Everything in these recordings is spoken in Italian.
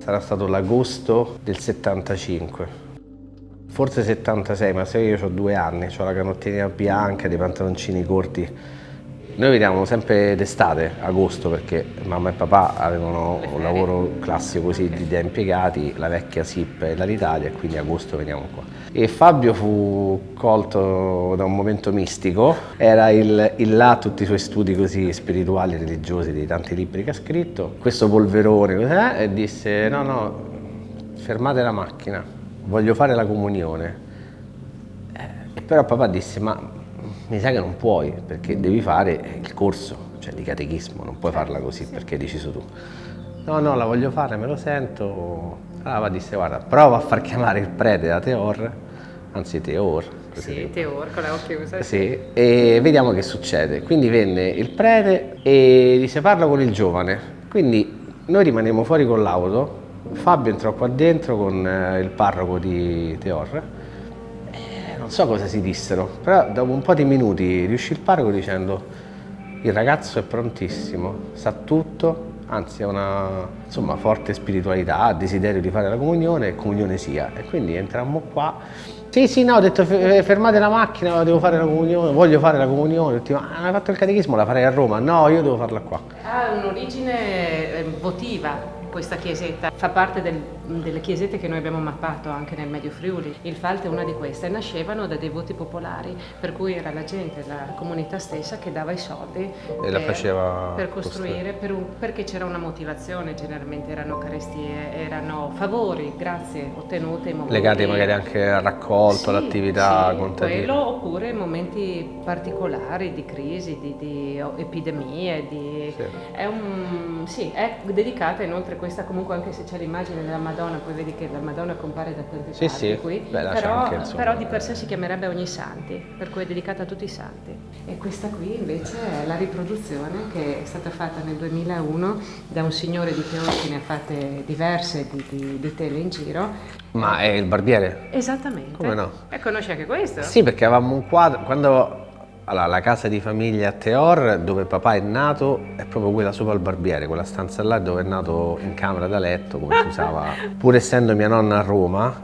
sarà stato l'agosto del 75, forse 76, ma se io ho 2 anni, ho la canottiera bianca, dei pantaloncini corti. Noi veniamo sempre d'estate, agosto, perché mamma e papà avevano un lavoro classico così da impiegati, la vecchia SIP e l'Alitalia, e quindi agosto veniamo qua. E Fabio fu colto da un momento mistico, era il là tutti i suoi studi così spirituali e religiosi, dei tanti libri che ha scritto, questo polverone, e disse no, fermate la macchina, voglio fare la comunione. E però papà disse ma mi sa che non puoi, perché devi fare il corso, cioè di catechismo, non puoi farla così perché hai deciso tu. No, la voglio fare, me lo sento. Allora papà disse guarda, prova a far chiamare il prete da Teor, anzi Teor. Sì, Teor con la O chiusa. Sì, e vediamo che succede. Quindi venne il prete e disse parla con il giovane. Quindi noi rimanemmo fuori con l'auto, Fabio entrò qua dentro con il parroco di Teor. Non so cosa si dissero, però dopo un po' di minuti riuscì il parroco dicendo il ragazzo è prontissimo, sa tutto, anzi ha una forte spiritualità, ha desiderio di fare la comunione e comunione sia. E quindi entrammo qua. Sì, no, ho detto fermate la macchina, devo fare la comunione, voglio fare la comunione. Tutti, ma hai fatto il catechismo, la farei a Roma? No, io devo farla qua. Ha un'origine votiva. Questa chiesetta fa parte delle chiesette che noi abbiamo mappato anche nel Medio Friuli. Il Falte è una di queste, nascevano da devoti popolari, per cui era la gente, la comunità stessa che dava i soldi e la faceva per costruire, perché c'era una motivazione, generalmente erano carestie, erano favori, grazie ottenute in momenti legati magari anche al raccolto, all'attività contadina. Quello, oppure in momenti particolari di crisi, di epidemie, è dedicata inoltre questa comunque, anche se c'è l'immagine della Madonna, poi vedi che la Madonna compare da tante parti qui, però di per sé si chiamerebbe Ogni Santi, per cui è dedicata a tutti i santi. E questa qui invece è la riproduzione che è stata fatta nel 2001 da un signore di Teor che ne ha fatte diverse di tele in giro. Ma è il barbiere? Esattamente. Come no? E conosci anche questo? Sì, perché avevamo un quadro, quando la casa di famiglia a Teor, dove papà è nato, è proprio quella sopra il barbiere, quella stanza là dove è nato in camera da letto, come si usava. Pur essendo mia nonna a Roma,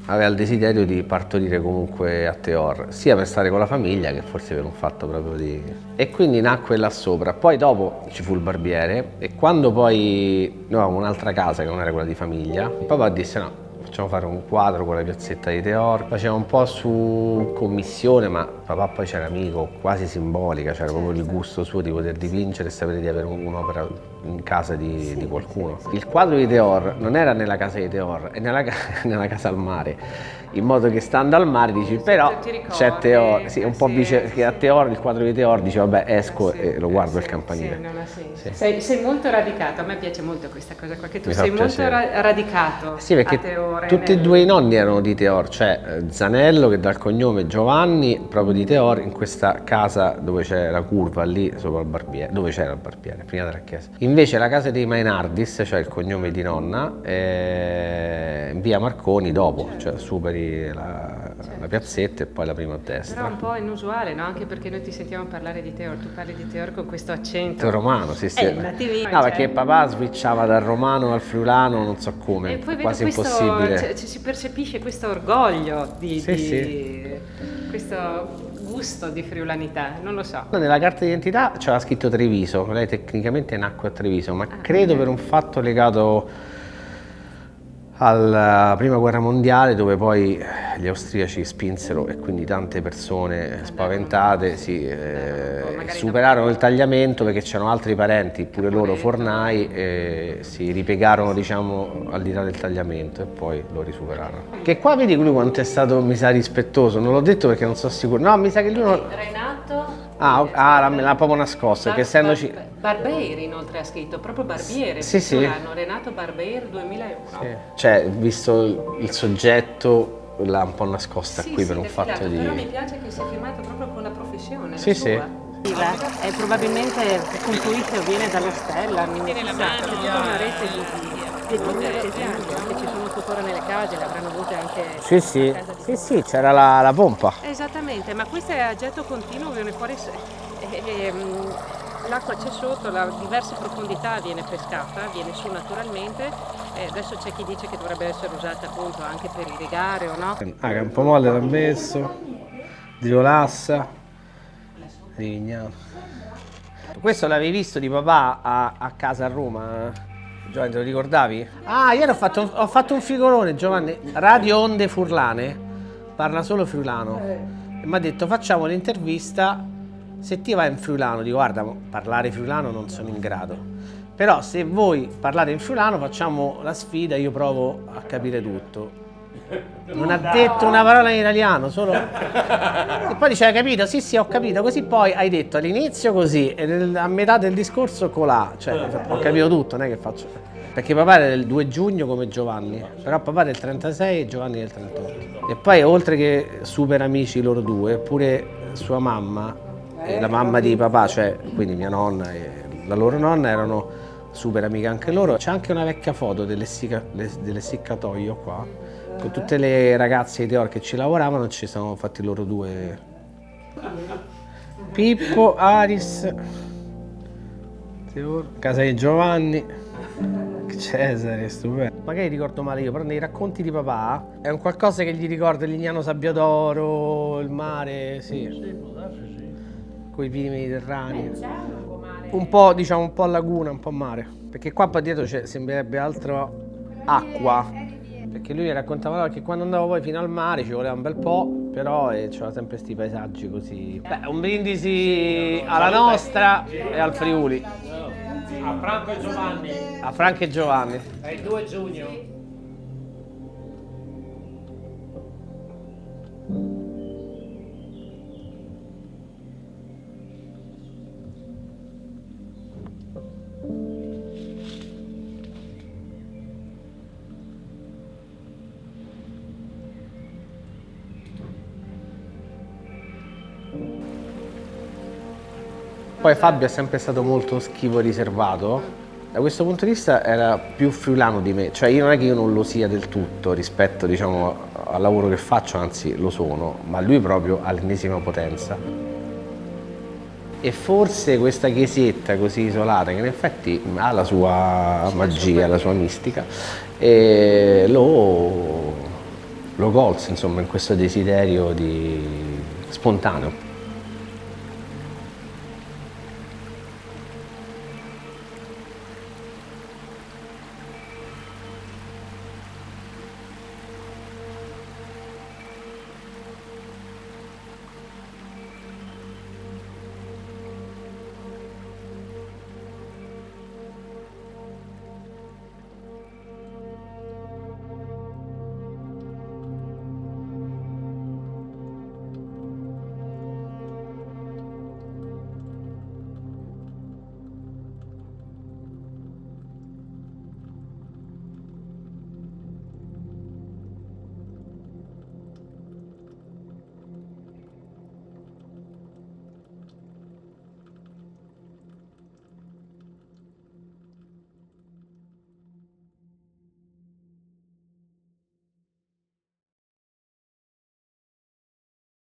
aveva il desiderio di partorire comunque a Teor, sia per stare con la famiglia che forse per un fatto proprio di... E quindi nacque là sopra. Poi dopo ci fu il barbiere e quando poi noi avevamo un'altra casa che non era quella di famiglia, papà disse no, facciamo fare un quadro con la piazzetta di Teor. Faceva un po' su commissione, ma papà poi c'era amico, quasi simbolica, c'era proprio il gusto suo di poter dipingere e sapere di avere un'opera in casa di qualcuno. Il quadro di Teor non era nella casa di Teor, è nella casa al mare, in modo che stando al mare dici però c'è Teor, sì, un po' che a Teor, il quadro di Teor dice vabbè esco e lo guardo il campanile. Sì, non ha senso. Sei molto radicato, a me piace molto questa cosa qua, che tu sei molto radicato. Sì, perché a Teor, tutti e due i nonni erano di Teor, cioè Zanello che dà il cognome Giovanni proprio di Teor, in questa casa dove c'è la curva lì sopra il barbiere, dove c'era il barbiere, prima della chiesa. Invece la casa dei Mainardis, cioè il cognome di nonna, è in via Marconi dopo, cioè superi la piazzetta e poi la prima a destra. Però è un po' inusuale, no? Anche perché noi ti sentiamo parlare di Teor, tu parli di Teor con questo accento. Romano, sì. Nativino, no, perché papà switchava dal romano al friulano, non so come, e poi quasi questo, impossibile. si percepisce questo orgoglio questo gusto di friulanità, non lo so. Nella carta d'identità c'era scritto Treviso, lei tecnicamente nacque a Treviso, ma credo per un fatto legato alla prima guerra mondiale, dove poi gli austriaci spinsero e quindi tante persone spaventate superarono il tagliamento perché c'erano altri parenti, pure loro fornai, e si ripiegarono diciamo al di là del tagliamento e poi lo risuperarono. Che qua vedi lui quanto è stato, mi sa, rispettoso, non l'ho detto perché non so sicuro, no, mi sa che lui non... Renato... l'ha proprio nascosto, che essendoci... Barbeir inoltre ha scritto, proprio barbiere, Renato Barbeir 2001. Sì. Cioè, visto il soggetto, l'ha un po' nascosta qui per un fatto di... Però mi piace che sia firmato proprio con la professione, sì. È probabilmente confluito, viene dalla stella, c'è tutta una rete di che ci sono tuttora nelle case, le avranno avute anche... Sì, c'era la pompa. Esattamente, ma questo è a getto continuo, viene fuori... l'acqua c'è sotto, a diverse profondità viene pescata, viene su naturalmente E adesso c'è chi dice che dovrebbe essere usata appunto anche per irrigare o no? Campomolle l'ha messo, Diolassa, Rivignano. Questo l'avevi visto di papà a casa a Roma? Giovanni, te lo ricordavi? Ah, ieri ho fatto un figurone, Giovanni, Radio Onde Furlane, parla solo friulano. E mi ha detto facciamo l'intervista, se ti vai in friulano, dico guarda, parlare friulano non sono in grado. Però se voi parlate in friulano facciamo la sfida, io provo a capire tutto. Non ha detto una parola in italiano, solo... E poi dice, hai capito? Sì, sì, ho capito. Così poi hai detto all'inizio così e a metà del discorso colà. Cioè, ho capito tutto, non è che faccio... Perché papà era del 2 giugno come Giovanni, però papà è del 36 e Giovanni del 38. E poi oltre che super amici loro due, pure sua mamma, la mamma di papà, cioè quindi mia nonna e la loro nonna erano super amiche anche loro. C'è anche una vecchia foto dell'essiccatoio qua, con tutte le ragazze di Teor che ci lavoravano, ci siamo fatti loro due. Pippo, Aris, Teor, casa di Giovanni, Cesare, stupendo. Magari ricordo male io, però nei racconti di papà è un qualcosa che gli ricorda Lignano Sabbiadoro, il mare, sì. Con i vini mediterranei. Un po', diciamo, un po' laguna, un po' mare. Perché qua dietro sembrerebbe altro acqua. Perché lui mi raccontava che quando andavo poi fino al mare ci voleva un bel po', però c'erano sempre questi paesaggi così. Beh, un brindisi alla nostra e al Friuli. A Franco e Giovanni. A Franco e Giovanni. È il 2 giugno. Poi Fabio è sempre stato molto schivo e riservato. Da questo punto di vista era più friulano di me, cioè io non è che io non lo sia del tutto rispetto, diciamo, al lavoro che faccio, anzi lo sono, ma lui proprio all'ennesima potenza. E forse questa chiesetta così isolata, che in effetti ha la sua magia, la sua mistica, e lo colse insomma in questo desiderio spontaneo.